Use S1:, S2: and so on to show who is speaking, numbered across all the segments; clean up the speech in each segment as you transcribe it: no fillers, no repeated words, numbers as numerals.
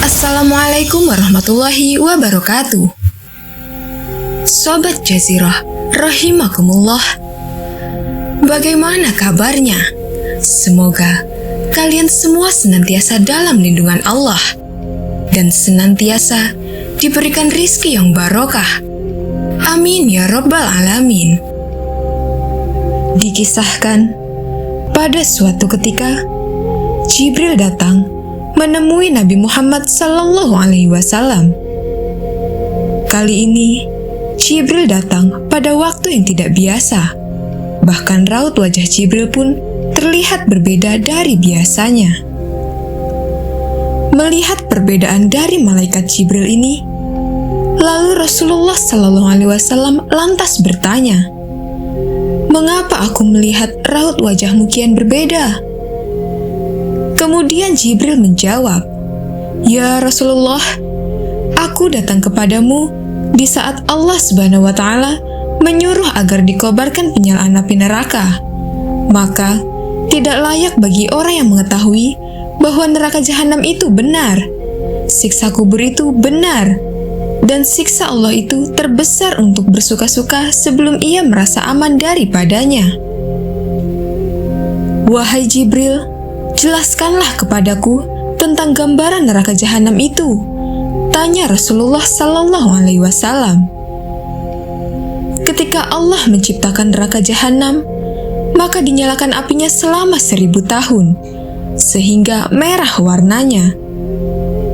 S1: Assalamualaikum warahmatullahi wabarakatuh. Sobat Jazirah, rahimakumullah. Bagaimana kabarnya? Semoga kalian semua senantiasa dalam lindungan Allah dan senantiasa diberikan rizki yang barokah. Amin ya rabbal alamin. Dikisahkan, pada suatu ketika Jibril datang menemui Nabi Muhammad SAW. Kali ini, Jibril datang pada waktu yang tidak biasa. Bahkan raut wajah Jibril pun terlihat berbeda dari biasanya. Melihat perbedaan dari malaikat Jibril ini, lalu Rasulullah SAW lantas bertanya, "Mengapa aku melihat raut wajahmu kian berbeda?" Kemudian Jibril menjawab, "Ya Rasulullah, aku datang kepadamu di saat Allah Subhanahu wa Ta'ala menyuruh agar dikobarkan penyalaan api neraka. Maka tidak layak bagi orang yang mengetahui bahwa neraka jahanam itu benar, siksa kubur itu benar, dan siksa Allah itu terbesar untuk bersuka-suka sebelum ia merasa aman daripadanya. Wahai Jibril, jelaskanlah kepadaku tentang gambaran neraka jahanam itu," tanya Rasulullah SAW. Ketika Allah menciptakan neraka jahanam, maka dinyalakan apinya selama 1000 tahun, sehingga merah warnanya.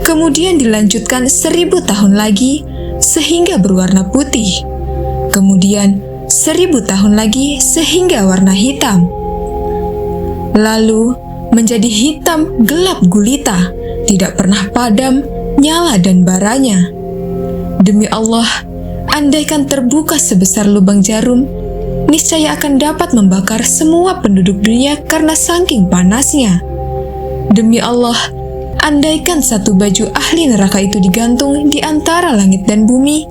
S1: Kemudian dilanjutkan 1000 tahun lagi, sehingga berwarna putih. Kemudian 1000 tahun lagi, sehingga warna hitam. Lalu menjadi hitam gelap gulita, tidak pernah padam, nyala dan baranya. Demi Allah, andaikan terbuka sebesar lubang jarum, niscaya akan dapat membakar semua penduduk dunia karena saking panasnya. Demi Allah, andaikan satu baju ahli neraka itu digantung di antara langit dan bumi,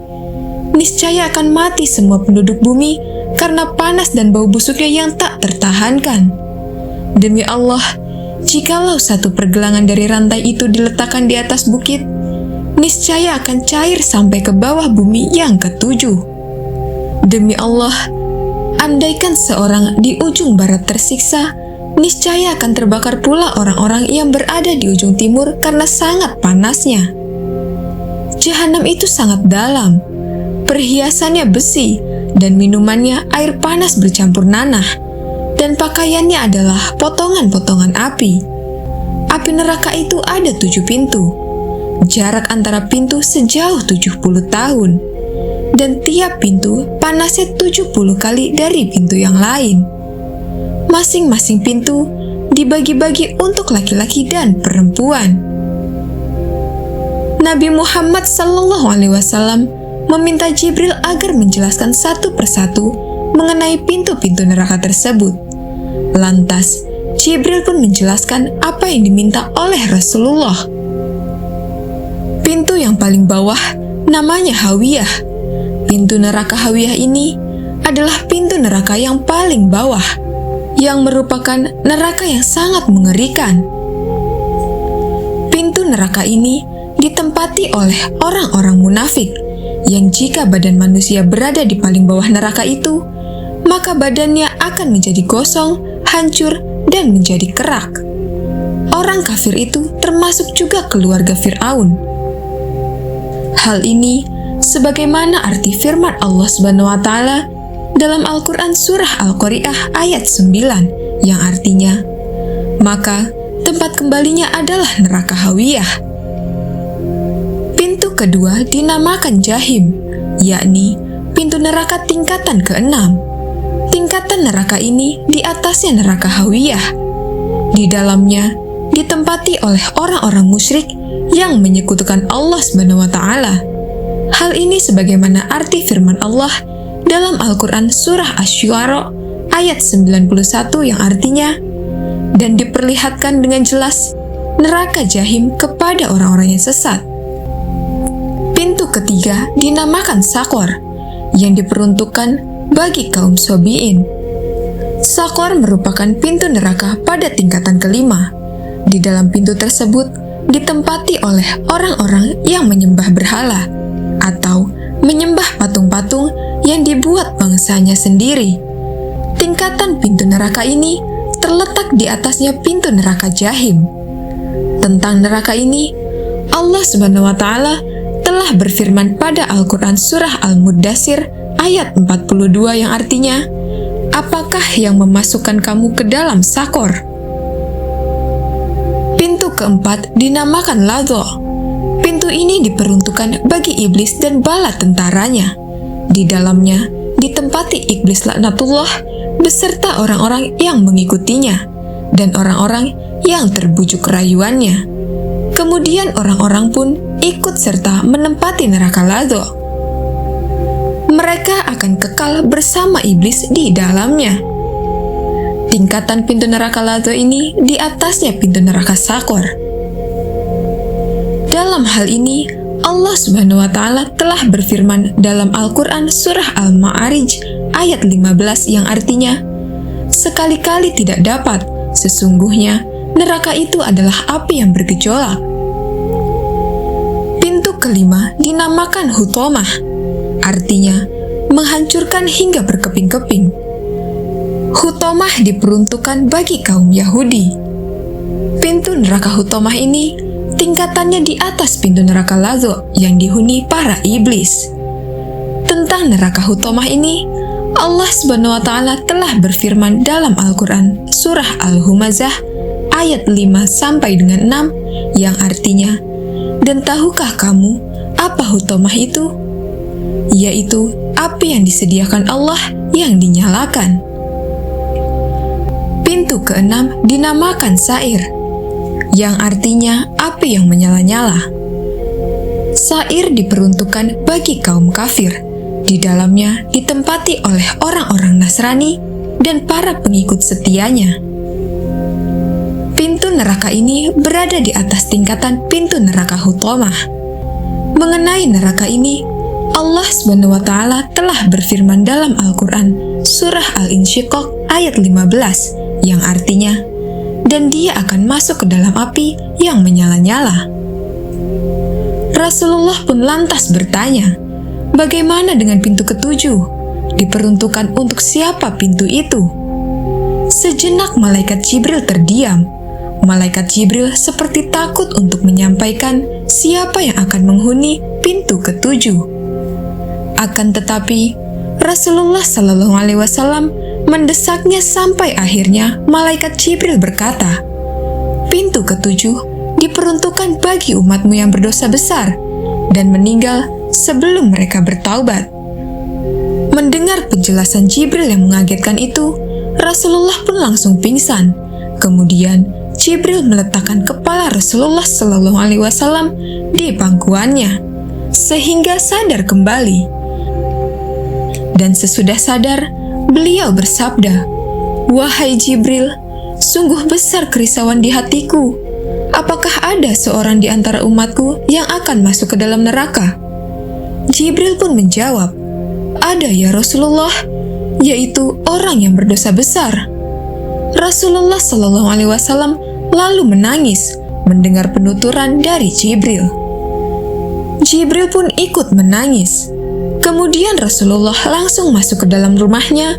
S1: niscaya akan mati semua penduduk bumi karena panas dan bau busuknya yang tak tertahankan. Demi Allah, jikalau satu pergelangan dari rantai itu diletakkan di atas bukit, niscaya akan cair sampai ke bawah bumi yang ketujuh. Demi Allah, andaikan seorang di ujung barat tersiksa, niscaya akan terbakar pula orang-orang yang berada di ujung timur karena sangat panasnya. Jahanam itu sangat dalam, perhiasannya besi, dan minumannya air panas bercampur nanah, dan pakaiannya adalah potongan-potongan api. Api neraka itu ada 7 pintu. Jarak antara pintu sejauh 70 tahun. Dan tiap pintu panasnya 70 kali dari pintu yang lain. Masing-masing pintu dibagi-bagi untuk laki-laki dan perempuan. Nabi Muhammad SAW meminta Jibril agar menjelaskan satu persatu mengenai pintu-pintu neraka tersebut. Lantas, Jibril pun menjelaskan apa yang diminta oleh Rasulullah. Pintu yang paling bawah namanya Hawiyah. Pintu neraka Hawiyah ini adalah pintu neraka yang paling bawah, yang merupakan neraka yang sangat mengerikan. Pintu neraka ini ditempati oleh orang-orang munafik, yang jika badan manusia berada di paling bawah neraka itu, maka badannya akan menjadi gosong, hancur, dan menjadi kerak. Orang kafir itu termasuk juga keluarga Fir'aun. Hal ini sebagaimana arti firman Allah Subhanahu wa Ta'ala dalam Al-Quran Surah Al-Qari'ah ayat 9, yang artinya, "Maka tempat kembalinya adalah neraka Hawiyah." Pintu kedua dinamakan Jahim, yakni pintu neraka tingkatan ke-6. Tingkatan neraka ini di atasnya neraka Hawiyah. Di dalamnya ditempati oleh orang-orang musyrik yang menyekutukan Allah Subhanahu wa Ta'ala. Hal ini sebagaimana arti firman Allah dalam Al-Quran Surah Asy-Syu'ara ayat 91, yang artinya, "Dan diperlihatkan dengan jelas neraka Jahim kepada orang-orang yang sesat." Pintu ketiga dinamakan Saqar, yang diperuntukkan bagi kaum Sobiin. Saqar merupakan pintu neraka pada tingkatan kelima. Di dalam pintu tersebut ditempati oleh orang-orang yang menyembah berhala atau menyembah patung-patung yang dibuat bangsanya sendiri. Tingkatan pintu neraka ini terletak di atasnya pintu neraka Jahim. Tentang neraka ini, Allah Subhanahu wa Ta'ala telah berfirman pada Al-Quran Surah Al-Muddatsir ayat 42 yang artinya, "Apakah yang memasukkan kamu ke dalam sakor?" Pintu keempat dinamakan Ladho. Pintu ini diperuntukkan bagi iblis dan bala tentaranya. Di dalamnya ditempati iblis laknatullah beserta orang-orang yang mengikutinya dan orang-orang yang terbujuk rayuannya. Kemudian orang-orang pun ikut serta menempati neraka Ladho. Mereka akan kekal bersama iblis di dalamnya. Tingkatan pintu neraka Ladho ini di atasnya pintu neraka Sakor. Dalam hal ini, Allah Subhanahu wa Ta'ala telah berfirman dalam Al-Quran Surah Al-Ma'arij ayat 15 yang artinya, "Sekali-kali tidak dapat, sesungguhnya neraka itu adalah api yang bergejolak." Pintu kelima dinamakan Hutomah, artinya menghancurkan hingga berkeping-keping. Hutomah diperuntukkan bagi kaum Yahudi. Pintu neraka Hutomah ini tingkatannya di atas pintu neraka Ladho yang dihuni para iblis. Tentang neraka Hutomah ini, Allah Subhanahu wa Ta'ala telah berfirman dalam Al-Quran Surah Al-Humazah ayat 5 sampai dengan 6 yang artinya, "Dan tahukah kamu apa Hutomah itu? Yaitu api yang disediakan Allah yang dinyalakan." Pintu keenam dinamakan Sair, yang artinya api yang menyala-nyala. Sair diperuntukkan bagi kaum kafir. Di dalamnya ditempati oleh orang-orang Nasrani dan para pengikut setianya. Pintu neraka ini berada di atas tingkatan pintu neraka Hutomah. Mengenai neraka ini, Allah Subhanahu wa Ta'ala telah berfirman dalam Al-Quran Surah Al-Insyiqaq ayat 15 yang artinya, "Dan dia akan masuk ke dalam api yang menyala-nyala." Rasulullah pun lantas bertanya, "Bagaimana dengan pintu ketujuh? Diperuntukkan untuk siapa pintu itu?" Sejenak malaikat Jibril terdiam. Malaikat Jibril seperti takut untuk menyampaikan siapa yang akan menghuni pintu ketujuh. Akan tetapi, Rasulullah Shallallahu Alaihi Wasallam mendesaknya sampai akhirnya malaikat Jibril berkata, "Pintu ketujuh diperuntukkan bagi umatmu yang berdosa besar dan meninggal sebelum mereka bertaubat." Mendengar penjelasan Jibril yang mengagetkan itu, Rasulullah pun langsung pingsan. Kemudian Jibril meletakkan kepala Rasulullah Shallallahu Alaihi Wasallam di pangkuannya sehingga sadar kembali. Dan sesudah sadar, beliau bersabda, "Wahai Jibril, sungguh besar kerisauan di hatiku. Apakah ada seorang di antara umatku yang akan masuk ke dalam neraka?" Jibril pun menjawab, "Ada ya Rasulullah, yaitu orang yang berdosa besar." Rasulullah Shallallahu Alaihi Wasallam lalu menangis mendengar penuturan dari Jibril. Jibril pun ikut menangis. Kemudian Rasulullah langsung masuk ke dalam rumahnya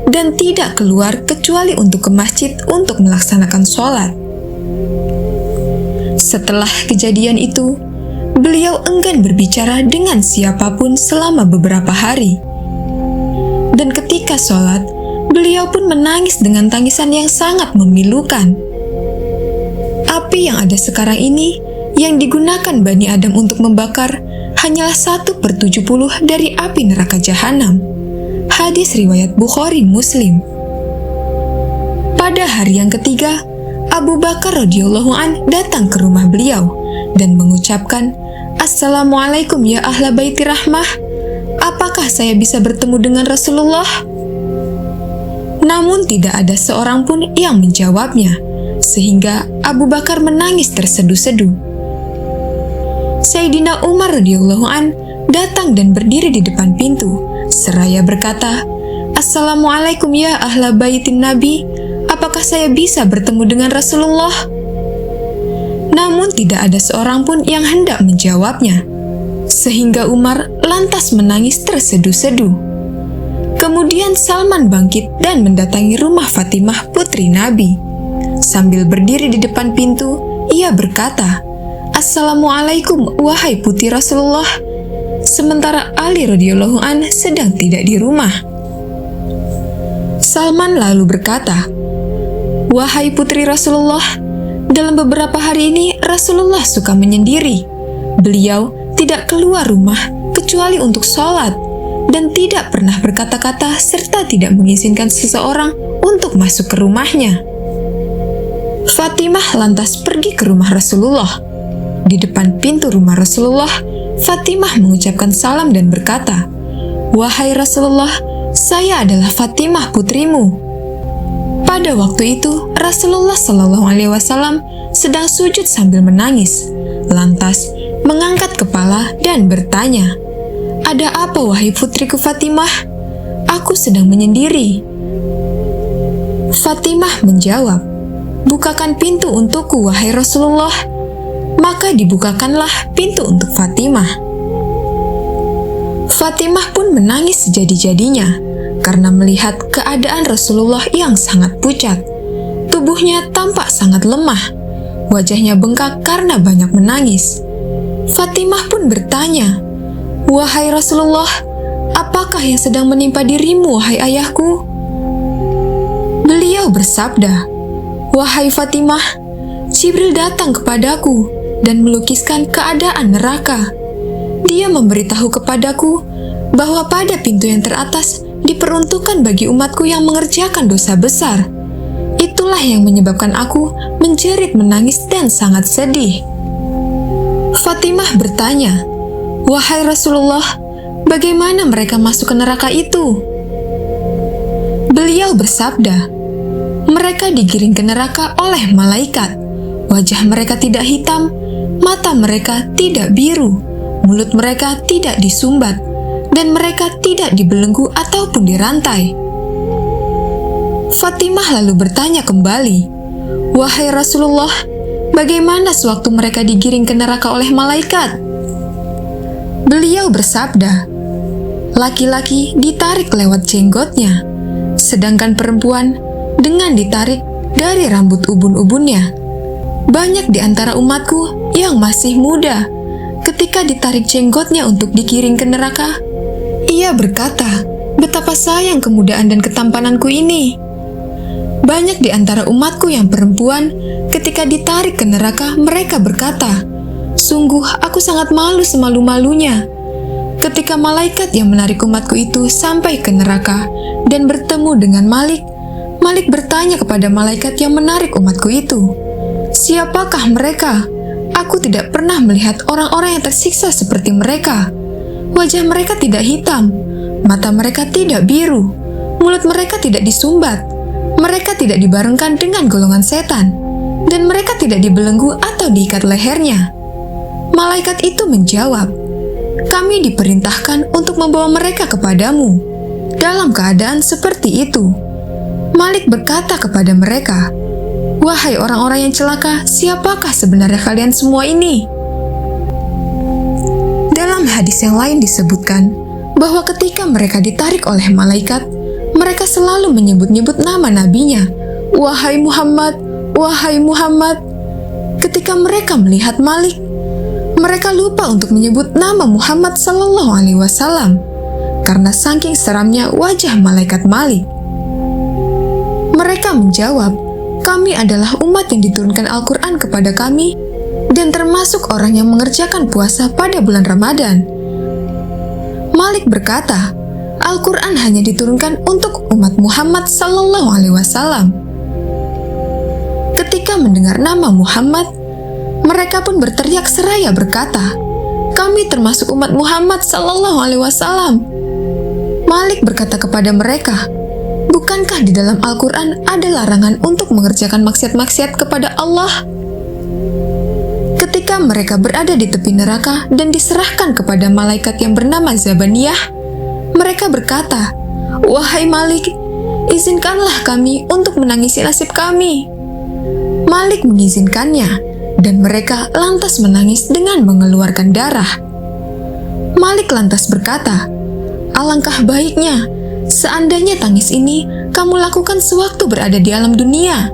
S1: dan tidak keluar kecuali untuk ke masjid untuk melaksanakan sholat. Setelah kejadian itu, beliau enggan berbicara dengan siapapun selama beberapa hari. Dan ketika sholat, beliau pun menangis dengan tangisan yang sangat memilukan. Api yang ada sekarang ini, yang digunakan Bani Adam untuk membakar, hanyalah 1/70 dari api neraka Jahanam. Hadis riwayat Bukhari Muslim. Pada hari yang ketiga, Abu Bakar radhiyallahu an datang ke rumah beliau dan mengucapkan, "Assalamualaikum ya ahla baiti rahmah. Apakah saya bisa bertemu dengan Rasulullah?" Namun tidak ada seorang pun yang menjawabnya, sehingga Abu Bakar menangis terseduh-seduh. Sayyidina Umar radhiyallahu an datang dan berdiri di depan pintu seraya berkata, "Assalamualaikum ya ahla baitin Nabi, apakah saya bisa bertemu dengan Rasulullah?" namun tidak ada seorang pun yang hendak menjawabnya, sehingga Umar lantas menangis terseduh-seduh. Kemudian Salman bangkit dan mendatangi rumah Fatimah putri Nabi. Sambil berdiri di depan pintu, ia berkata, "Assalamualaikum wahai putri Rasulullah," sementara Ali radhiyallahu an sedang tidak di rumah. Salman lalu berkata, "Wahai putri Rasulullah, dalam beberapa hari ini Rasulullah suka menyendiri. Beliau tidak keluar rumah kecuali untuk sholat dan tidak pernah berkata-kata serta tidak mengizinkan seseorang untuk masuk ke rumahnya." Fatimah lantas pergi ke rumah Rasulullah. Di depan pintu rumah Rasulullah, Fatimah mengucapkan salam dan berkata, "Wahai Rasulullah, saya adalah Fatimah putrimu." Pada waktu itu, Rasulullah Shallallahu Alaihi Wasallam sedang sujud sambil menangis. Lantas mengangkat kepala dan bertanya, "Ada apa wahai putriku Fatimah? Aku sedang menyendiri." Fatimah menjawab, "Bukakan pintu untukku wahai Rasulullah." Maka dibukakanlah pintu untuk Fatimah. Fatimah pun menangis sejadi-jadinya karena melihat keadaan Rasulullah yang sangat pucat. Tubuhnya tampak sangat lemah, wajahnya bengkak karena banyak menangis. Fatimah pun bertanya, "Wahai Rasulullah, apakah yang sedang menimpa dirimu wahai ayahku?" Beliau bersabda, "Wahai Fatimah, Jibril datang kepadaku dan melukiskan keadaan neraka. Dia memberitahu kepadaku bahwa pada pintu yang teratas diperuntukkan bagi umatku yang mengerjakan dosa besar. Itulah yang menyebabkan aku menjerit menangis dan sangat sedih." Fatimah bertanya, "Wahai Rasulullah, bagaimana mereka masuk ke neraka itu?" Beliau bersabda, "Mereka digiring ke neraka oleh malaikat. Wajah mereka tidak hitam, mata mereka tidak biru, mulut mereka tidak disumbat, dan mereka tidak dibelenggu ataupun dirantai." Fatimah lalu bertanya kembali, "Wahai Rasulullah, bagaimana sewaktu mereka digiring ke neraka oleh malaikat?" Beliau bersabda, "Laki-laki ditarik lewat jenggotnya, sedangkan perempuan dengan ditarik dari rambut ubun-ubunnya. Banyak di antara umatku yang masih muda, ketika ditarik jenggotnya untuk digiring ke neraka, ia berkata, 'Betapa sayang kemudaan dan ketampananku ini.' Banyak di antara umatku yang perempuan, ketika ditarik ke neraka, mereka berkata, 'Sungguh aku sangat malu semalu-malunya.' Ketika malaikat yang menarik umatku itu sampai ke neraka dan bertemu dengan Malik, Malik bertanya kepada malaikat yang menarik umatku itu, 'Siapakah mereka? Aku tidak pernah melihat orang-orang yang tersiksa seperti mereka. Wajah mereka tidak hitam, mata mereka tidak biru, mulut mereka tidak disumbat, mereka tidak dibarengkan dengan golongan setan, dan mereka tidak dibelenggu atau diikat lehernya.' Malaikat itu menjawab, 'Kami diperintahkan untuk membawa mereka kepadamu dalam keadaan seperti itu.' Malik berkata kepada mereka, 'Wahai orang-orang yang celaka, siapakah sebenarnya kalian semua ini?' Dalam hadis yang lain disebutkan bahwa ketika mereka ditarik oleh malaikat, mereka selalu menyebut-nyebut nama nabinya, 'Wahai Muhammad, wahai Muhammad.' Ketika mereka melihat Malik, mereka lupa untuk menyebut nama Muhammad Sallallahu Alaihi Wasallam karena saking seramnya wajah malaikat Malik. Mereka menjawab, 'Kami adalah umat yang diturunkan Al-Quran kepada kami dan termasuk orang yang mengerjakan puasa pada bulan Ramadan.' Malik berkata, 'Al-Quran hanya diturunkan untuk umat Muhammad Sallallahu Alaihi Wasallam.' Ketika mendengar nama Muhammad, mereka pun berteriak seraya berkata, 'Kami termasuk umat Muhammad Sallallahu Alaihi Wasallam.' Malik berkata kepada mereka, 'Bukankah di dalam Al-Quran ada larangan untuk mengerjakan maksiat-maksiat kepada Allah?' Ketika mereka berada di tepi neraka dan diserahkan kepada malaikat yang bernama Zabaniyah, mereka berkata, 'Wahai Malik, izinkanlah kami untuk menangisi nasib kami.' Malik mengizinkannya, dan mereka lantas menangis dengan mengeluarkan darah. Malik lantas berkata, "Alangkah baiknya seandainya tangis ini kamu lakukan sewaktu berada di alam dunia.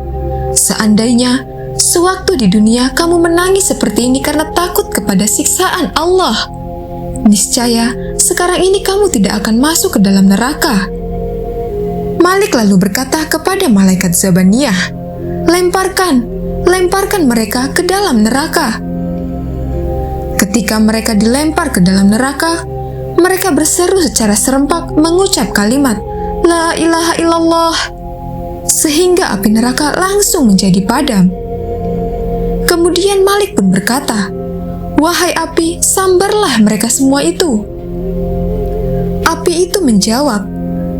S1: Seandainya sewaktu di dunia kamu menangis seperti ini karena takut kepada siksaan Allah, niscaya sekarang ini kamu tidak akan masuk ke dalam neraka." Malik lalu berkata kepada malaikat Zabaniyah, Lemparkan mereka ke dalam neraka." Ketika mereka dilempar ke dalam neraka, mereka berseru secara serempak mengucap kalimat, "La ilaha illallah," sehingga api neraka langsung menjadi padam. Kemudian Malik pun berkata, "Wahai api, sambarlah mereka semua itu." Api itu menjawab,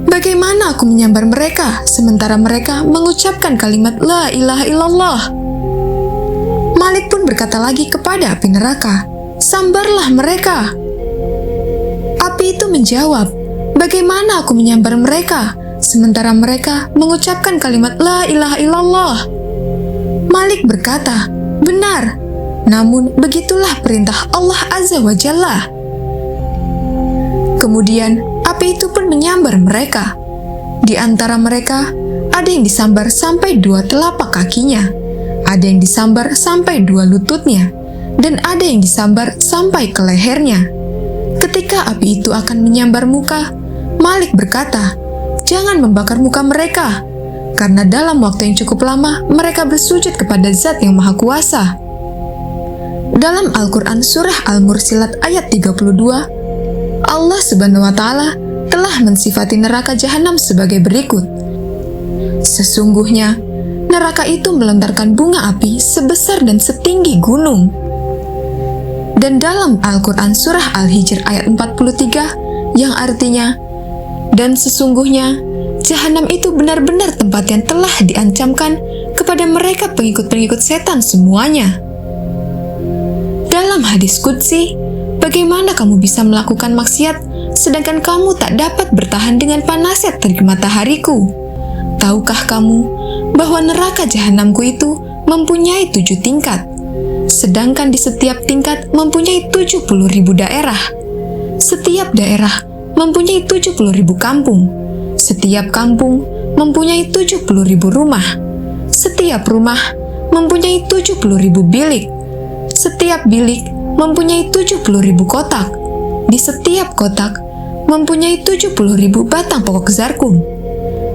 S1: "Bagaimana aku menyambar mereka sementara mereka mengucapkan kalimat La ilaha illallah?" Malik pun berkata lagi kepada api neraka, "Sambarlah mereka." Api itu menjawab, "Bagaimana aku menyambar mereka sementara mereka mengucapkan kalimat La ilaha illallah?" Malik berkata, "Benar, namun begitulah perintah Allah Azza wa Jalla." Kemudian api itu pun menyambar mereka. Di antara mereka, ada yang disambar sampai 2 telapak kakinya, ada yang disambar sampai 2 lututnya, dan ada yang disambar sampai ke lehernya. Ketika api itu akan menyambar muka, Malik berkata, "Jangan membakar muka mereka, karena dalam waktu yang cukup lama mereka bersujud kepada Zat yang Maha Kuasa." Dalam Al-Quran Surah Al-Mursilat ayat 32, Allah Subhanahu wa Ta'ala telah mensifati neraka jahanam sebagai berikut. "Sesungguhnya neraka itu melontarkan bunga api sebesar dan setinggi gunung." Dan dalam Al-Quran Surah Al-Hijr ayat 43 yang artinya, "Dan sesungguhnya jahanam itu benar-benar tempat yang telah diancamkan kepada mereka pengikut-pengikut setan semuanya." Dalam hadis Qudsi, "Bagaimana kamu bisa melakukan maksiat sedangkan kamu tak dapat bertahan dengan panasnya terik matahariku? Tahukah kamu bahwa neraka jahanamku itu mempunyai 7 tingkat, sedangkan di setiap tingkat mempunyai 70.000 daerah. Setiap daerah mempunyai 70.000 kampung. Setiap kampung mempunyai 70.000 rumah. Setiap rumah mempunyai 70.000 bilik. Setiap bilik mempunyai 70.000 kotak. Di setiap kotak mempunyai 70.000 batang pokok zarkum.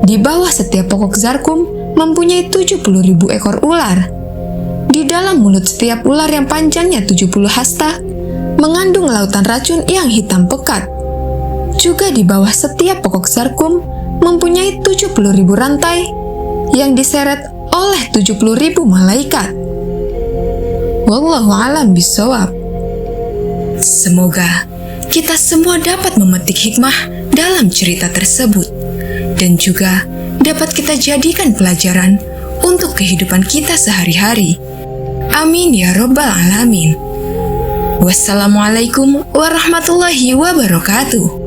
S1: Di bawah setiap pokok zarkum mempunyai 70.000 ekor ular. Di dalam mulut setiap ular yang panjangnya 70 hasta mengandung lautan racun yang hitam pekat. Juga di bawah setiap pokok zarkum mempunyai 70.000 rantai yang diseret oleh 70.000 malaikat." Wallahu a'lam bishawab. Semoga kita semua dapat memetik hikmah dalam cerita tersebut dan juga dapat kita jadikan pelajaran untuk kehidupan kita sehari-hari. Amin ya Rabbal Alamin. Wassalamualaikum warahmatullahi wabarakatuh.